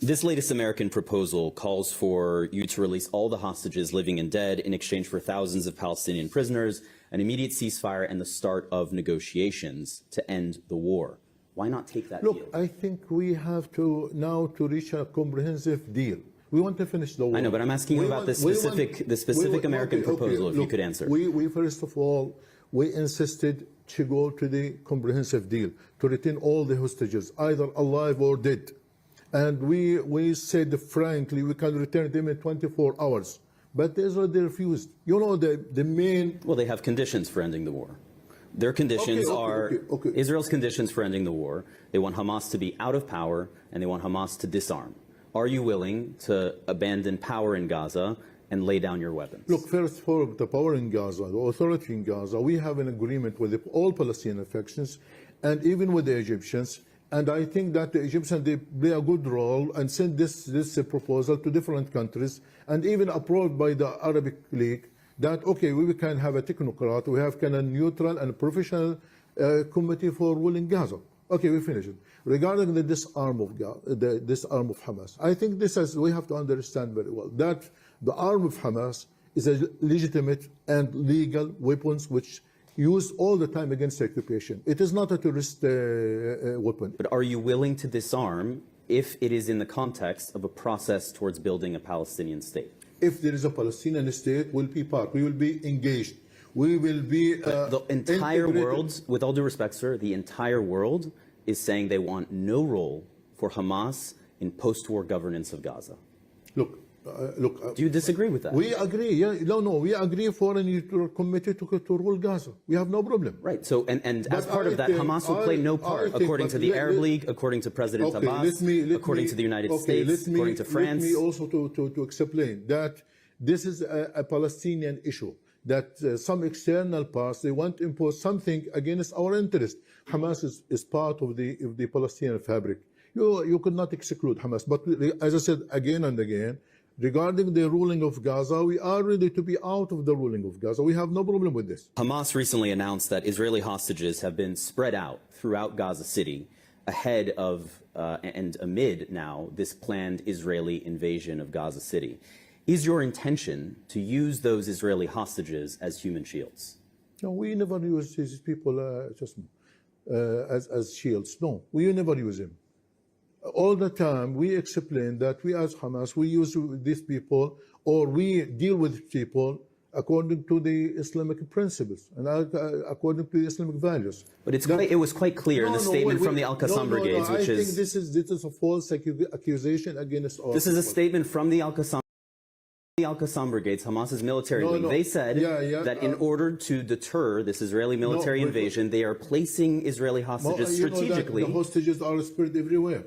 This latest American proposal calls for you to release all the hostages, living and dead, in exchange for thousands of Palestinian prisoners, an immediate ceasefire, and the start of negotiations to end the war. Why not take that deal? Look, I think we have to now to reach a comprehensive deal. We want to finish the war. I know, but I'm asking you about the specific American proposal, if you could answer. We first of all, we insisted to go to the comprehensive deal, to retain all the hostages, either alive or dead. And we said frankly, we can return them in 24 hours. But Israel, they refused. You know, the main... Well, they have conditions for ending the war. Their conditions are Israel's conditions for ending the war. They want Hamas to be out of power, and they want Hamas to disarm. Are you willing to abandon power in Gaza and lay down your weapons? Look, first, for the power in Gaza, the authority in Gaza, we have an agreement with all Palestinian factions and even with the Egyptians. And I think that the Egyptians, they play a good role and send this proposal to different countries and even approved by the Arabic League that, okay, we can have a technocrat, we have kind of neutral and professional committee for ruling Gaza. Okay, we finish it. Regarding the disarm of Hamas, I think this is, we have to understand very well that the arm of Hamas is a legitimate and legal weapons which used all the time against the occupation. It is not a terrorist weapon. But are you willing to disarm if it is in the context of a process towards building a Palestinian state? If there is a Palestinian state, we'll be part. We will be engaged. We will be the entire world, with all due respect, sir, the entire world is saying they want no role for Hamas in post-war governance of Gaza. Look, do you disagree with that? We agree. Yeah, no, we agree for a neutral committee to rule Gaza. We have no problem. Right. So, and as part of that, Hamas will play no part, according to the Arab League, according to President Abbas, according to the United States, according to France. Let me also to explain that this is a Palestinian issue. That some external powers, they want to impose something against our interest. Hamas is part of the Palestinian fabric. You could not exclude Hamas. But as I said again and again, regarding the ruling of Gaza, we are ready to be out of the ruling of Gaza. We have no problem with this. Hamas recently announced that Israeli hostages have been spread out throughout Gaza City ahead of and amid now this planned Israeli invasion of Gaza City. Is your intention to use those Israeli hostages as human shields? No, we never use these people as shields. No, we never use them. All the time, we explain that we as Hamas, we use these people or we deal with people according to the Islamic principles and according to the Islamic values. But it was quite clear in the statement from the Al-Qassam brigades, which is... I think this is a false accusation against all. This is a statement from the Al-Qassam brigades, Hamas's military wing. They said that in order to deter this Israeli military invasion, they are placing Israeli hostages strategically. The hostages are spread everywhere.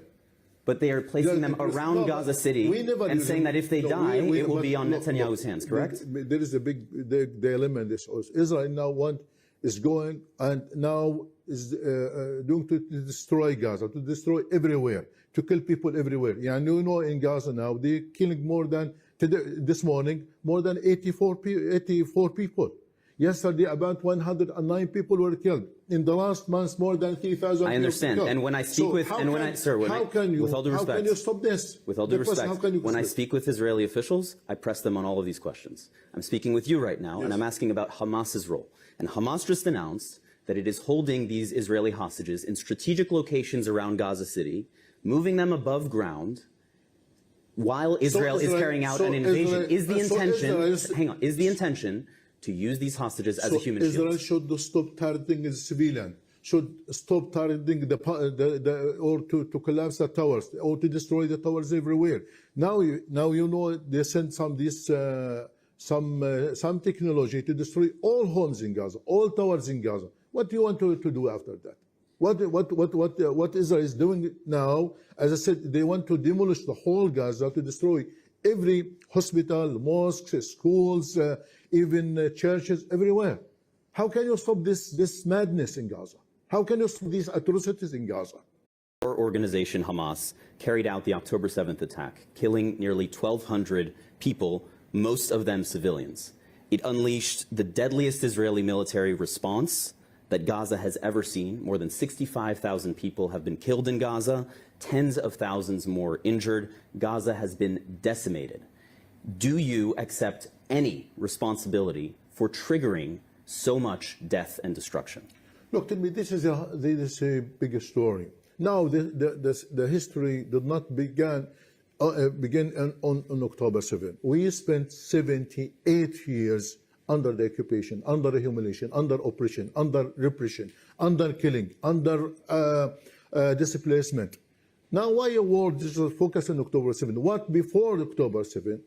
But they are placing them around Gaza City and saying that if they die, it will be on Netanyahu's hands, correct? There is a big dilemma in this. Israel now is going and now is doing to destroy Gaza, to destroy everywhere, to kill people everywhere. Yeah, you know, in Gaza now, they're killing more than, this morning, more than 84 people. Yesterday, about 109 people were killed. In the last month, more than 3,000 I understand. And when I speak with, and when I, sir, when how can you, with all due respect, how can you stop this? With all due respect, when I speak with Israeli officials, I press them on all of these questions. I'm speaking with you right now, and I'm asking about Hamas's role. And Hamas just announced that it is holding these Israeli hostages in strategic locations around Gaza City, moving them above ground, while Israel is carrying out an invasion. Is the intention, hang on, is the intention to use these hostages as a human shield? Israel should stop targeting the civilian, should stop targeting or to collapse the towers, or to destroy the towers everywhere. Now you know they sent some technology to destroy all homes in Gaza, all towers in Gaza. What do you want to do after that? What Israel is doing now, as I said, they want to demolish the whole Gaza, to destroy every hospital, mosques, schools, even churches, everywhere. How can you stop this madness in Gaza? How can you stop these atrocities in Gaza? Our organization, Hamas, carried out the October 7th attack, killing nearly 1,200 people, most of them civilians. It unleashed the deadliest Israeli military response that Gaza has ever seen. More than 65,000 people have been killed in Gaza, tens of thousands more injured. Gaza has been decimated. Do you accept any responsibility for triggering so much death and destruction? Look, to me, this is a big story. Now, the history did not begin on October 7. We spent 78 years under the occupation, under the humiliation, under oppression, under repression, under killing, under displacement. Now, why a war just focus on October 7? What before October 7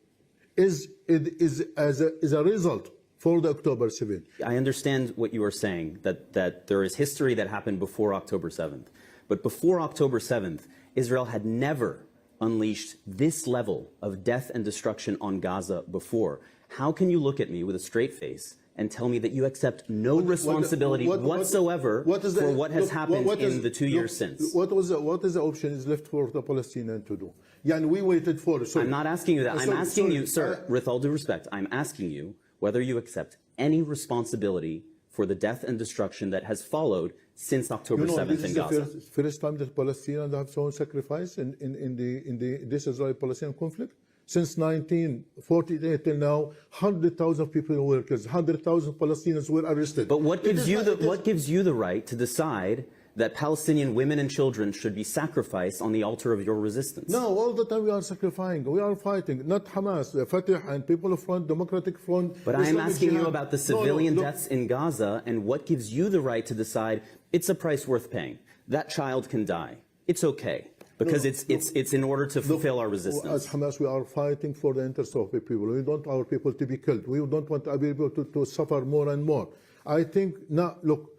is a result for the October 7. I understand what you are saying, that there is history that happened before October 7th. But before October 7th, Israel had never unleashed this level of death and destruction on Gaza before. How can you look at me with a straight face and tell me that you accept no responsibility whatsoever for what has happened in the 2 years since? What is the option is left for the Palestinians to do? Yeah, and we waited for. I'm not asking you that. I'm asking you, sir, with all due respect, I'm asking you whether you accept any responsibility for the death and destruction that has folled since October 7th in Gaza. This is the first time that Palestinians have shown sacrifice in this Israeli-Palestinian conflict. Since 1948 till now, 100,000 people were killed, 100,000 Palestinians were arrested. But what gives you the right to decide that Palestinian women and children should be sacrificed on the altar of your resistance? No, all the time we are sacrificing, we are fighting, not Hamas, Fatah and People Front, Democratic Front. But I am asking you about the civilian deaths in Gaza and what gives you the right to decide it's a price worth paying. That child can die. It's okay. Because it's in order to fulfill our resistance. As Hamas, we are fighting for the interests of the people. We don't want our people to be killed. We don't want our people to suffer more and more. I think now, look,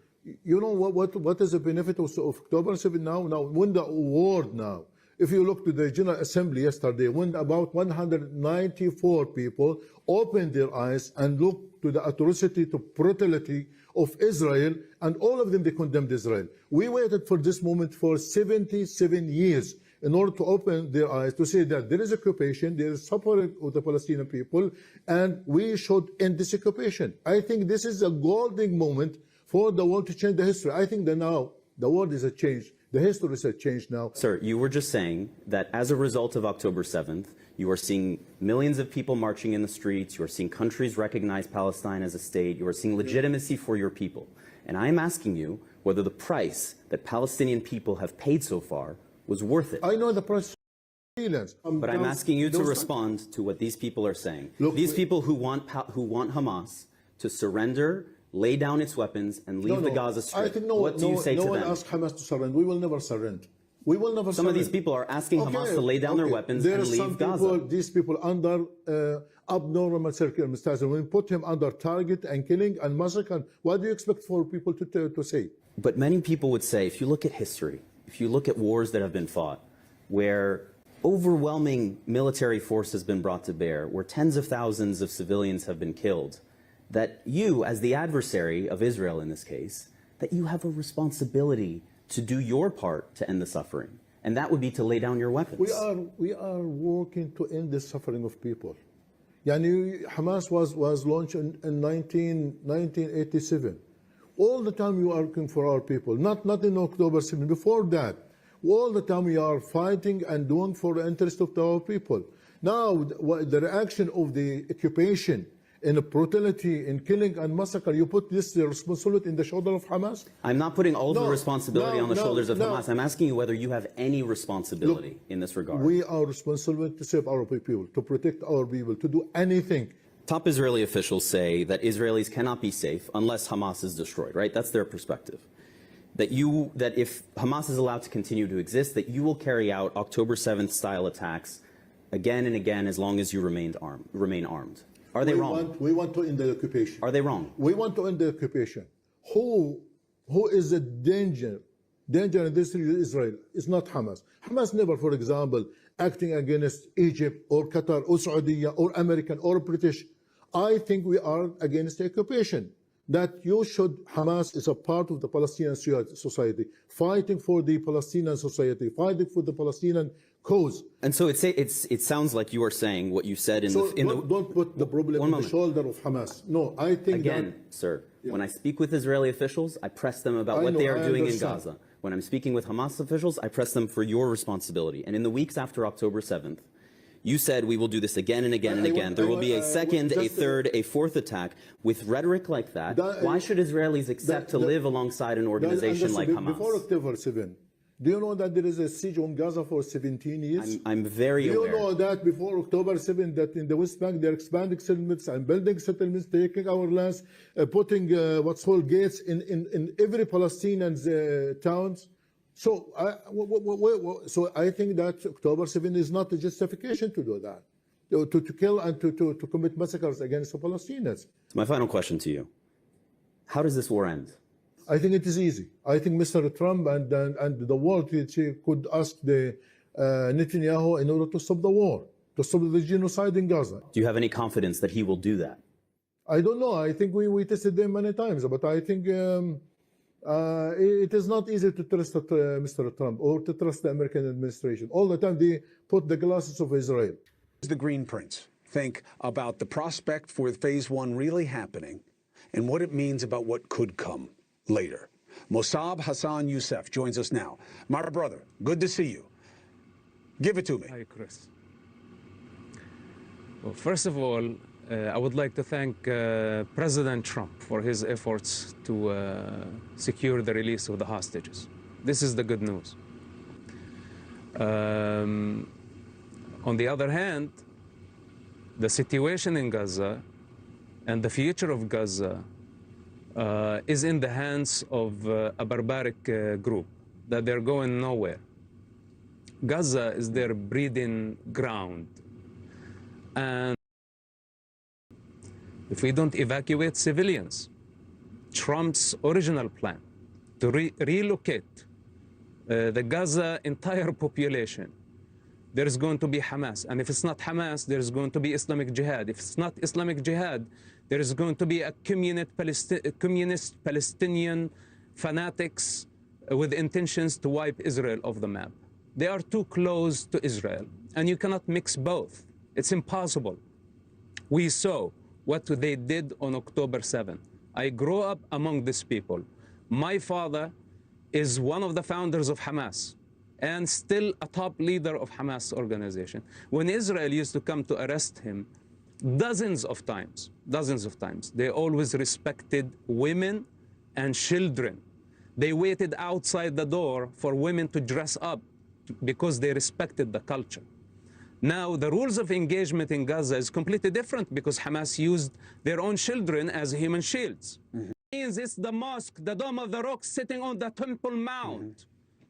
you know what is the benefit of October 7 now? Now, when the award now, if you look to the General Assembly yesterday, when about 194 people opened their eyes and looked to the atrocity, to brutality of Israel, and all of them, they condemned Israel. We waited for this moment for 77 years in order to open their eyes, to say that there is occupation, there is suffering of the Palestinian people, and we should end this occupation. I think this is a golden moment for the world to change the history. I think that now the world is a change. The history is a change now. Sir, you were just saying that as a result of October 7th, you are seeing millions of people marching in the streets. You are seeing countries recognize Palestine as a state. You are seeing legitimacy for your people. And I am asking you whether the price that Palestinian people have paid so far was worth it. I know the price. But I'm asking you to respond to what these people are saying. Look, these people who want Hamas to surrender, lay down its weapons, and leave the Gaza Strip. What do you say to them? No one asked Hamas to surrender. We will never surrender. We will never surrender. Some of these people are asking Hamas to lay down their weapons and leave Gaza. These people under abnormal circumstances, we put him under target and killing and massacre. What do you expect for people to say? But many people would say, if you look at history, if you look at wars that have been fought, where overwhelming military force has been brought to bear, where tens of thousands of civilians have been killed, that you, as the adversary of Israel in this case, that you have a responsibility to do your part to end the suffering. And that would be to lay down your weapons. We are working to end the suffering of people. Hamas was launched in 1987. All the time we are working for our people, not in October 7. Before that, all the time we are fighting and doing for the interest of our people. Now, the reaction of the occupation in brutality, in killing and massacre, you put this responsibility in the shoulder of Hamas? I'm not putting all the responsibility on the shoulders of Hamas. I'm asking you whether you have any responsibility in this regard. We are responsible to save our people, to protect our people, to do anything. Top Israeli officials say that Israelis cannot be safe unless Hamas is destroyed, right? That's their perspective. That if Hamas is allowed to continue to exist, that you will carry out October 7th style attacks again and again as long as you remain armed. Are they wrong? We want to end the occupation. Are they wrong? We want to end the occupation. Who is a danger in this Israel? It's not Hamas. Hamas never, for example, acting against Egypt or Qatar or Saudi or American or British. I think we are against the occupation. That Hamas is a part of the Palestinian society, fighting for the Palestinian society, fighting for the Palestinian cause. And so it sounds like you are saying what you said in don't put the problem on the shoulder of Hamas. No, I think again, sir, When I speak with Israeli officials, I press them about what they are doing in Gaza. When I'm speaking with Hamas officials, I press them for your responsibility. And in the weeks after October 7th, you said we will do this again and again and again. There will be a second, a third, a fourth attack. With rhetoric like that, why should Israelis accept to live alongside an organization like Hamas? Before October 7, do you know that there is a siege on Gaza for 17 years? I'm very aware. Do you know that before October 7, that in the West Bank they're expanding settlements and building settlements, taking our lands, putting what's called gates in every Palestinian towns? So I think that October 7 is not a justification to do that, to kill and to commit massacres against the Palestinians. My final question to you. How does this war end? I think it is easy. I think Mr. Trump and the world could ask the Netanyahu in order to stop the war, to stop the genocide in Gaza. Do you have any confidence that he will do that? I don't know. I think we tested them many times, but I think it is not easy to trust Mr. Trump or to trust the American administration. All the time they put the glasses of Israel. The Green Prince think about the prospect for Phase 1 really happening and what it means about what could come later. Mossab Hassan Youssef joins us now. My brother, good to see you. Give it to me. Hi, Chris. Well, first of all, I would like to thank President Trump for his efforts to secure the release of the hostages. This is the good news. On the other hand, the situation in Gaza and the future of Gaza is in the hands of a barbaric group, that they're going nowhere. Gaza is their breeding ground. And if we don't evacuate civilians, Trump's original plan to relocate the Gaza entire population, there is going to be Hamas. And if it's not Hamas, there's going to be Islamic Jihad. If it's not Islamic Jihad, there is going to be a communist Palestinian fanatics with intentions to wipe Israel off the map. They are too close to Israel, and you cannot mix both. It's impossible. We saw what they did on October 7th. I grew up among these people. My father is one of the founders of Hamas and still a top leader of Hamas organization. When Israel used to come to arrest him, dozens of times, they always respected women and children. They waited outside the door for women to dress up because they respected the culture. Now, the rules of engagement in Gaza is completely different because Hamas used their own children as human shields. It's the mosque, the Dome of the Rock, sitting on the Temple Mount.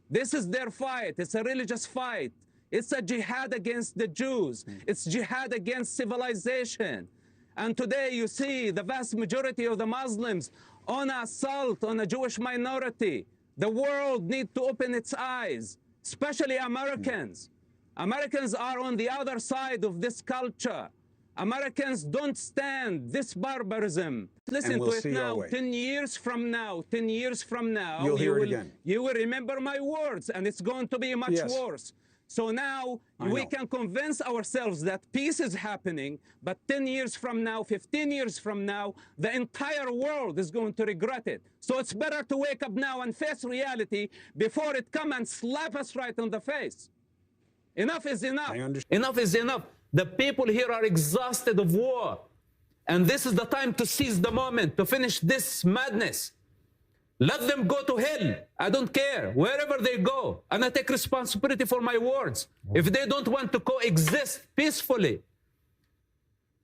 This is their fight. It's a religious fight. It's a jihad against the Jews. It's jihad against civilization. And today you see the vast majority of the Muslims on assault on a Jewish minority. The world needs to open its eyes, especially Americans. Americans are on the other side of this culture. Americans don't stand this barbarism. Listen to it now. 10 years from now, You'll hear it again. You will remember my words, and it's going to be much worse. So now we can convince ourselves that peace is happening, but 10 years from now, 15 years from now, the entire world is going to regret it. So it's better to wake up now and face reality before it comes and slap us right on the face. Enough is enough. Enough is enough. The people here are exhausted of war. And this is the time to seize the moment, to finish this madness. Let them go to hell. I don't care. Wherever they go. And I take responsibility for my words. If they don't want to coexist peacefully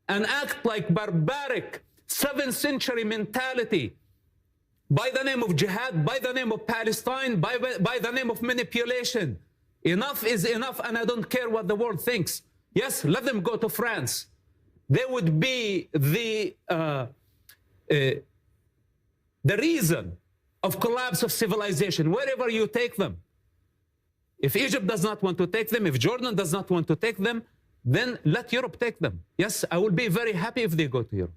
and act like barbaric 7th century mentality by the name of jihad, by the name of Palestine, by the name of manipulation, enough is enough, and I don't care what the world thinks. Yes, let them go to France. They would be the reason of collapse of civilization, wherever you take them. If Egypt does not want to take them, if Jordan does not want to take them, then let Europe take them. Yes, I will be very happy if they go to Europe.